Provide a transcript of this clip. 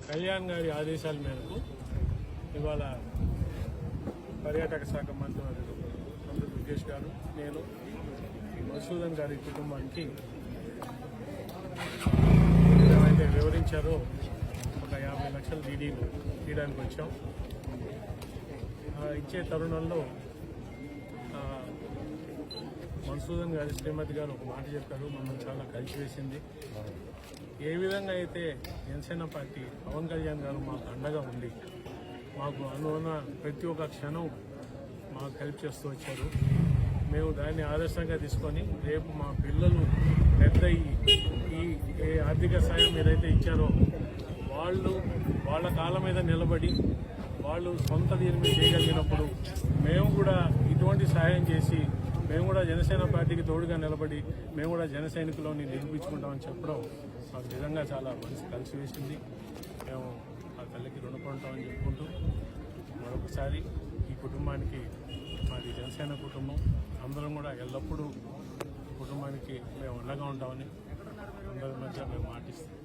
కళ్యాణ్ గారి ఆదేశాల మేరకు ఇవాళ పర్యాటక శాఖ మంత్రి దుర్గేష్ గారు, నేను మధుసూదన్ గారి కుటుంబానికి ఏమైతే వివరించారో ఒక 50 లక్షల డీడీలు తీయడానికి వచ్చాం. ఇచ్చే తరుణంలో మధుసూదన్ గారి శ్రీమతి గారు ఒక మాట చెప్పారు, మమ్మల్ని చాలా కలిసివేసింది. ఏ విధంగా అయితే జనసేన పార్టీ పవన్ కళ్యాణ్ గారు మాకు అండగా ఉండి మాకు అనువున ప్రతి ఒక్క క్షణం మాకు హెల్ప్ చేస్తూ వచ్చారు. మేము దాన్ని ఆదర్శంగా తీసుకొని రేపు మా పిల్లలు పెద్ద ఈ ఆర్థిక సాయం ఏదైతే ఇచ్చారో వాళ్ళ కాళ్ళ మీద నిలబడి వాళ్ళు సొంత దీని మీద చేయగలిగినప్పుడు మేము కూడా ఇటువంటి సహాయం చేసి మేము కూడా జనసేన పార్టీకి తోడుగా నిలబడి మేము కూడా జన సైనికులని నిరూపించుకుంటామని చెప్పడం మాకు నిజంగా చాలా మనసు కలిసి వేసింది. మేము ఆ తల్లికి రుణపడతామని చెప్పుకుంటూ మరొకసారి ఈ కుటుంబానికి, మాది జనసేన కుటుంబం, అందరం కూడా ఎల్లప్పుడూ కుటుంబానికి మేము అండగా ఉంటామని అందరి మధ్య మేము మాటిస్తాం.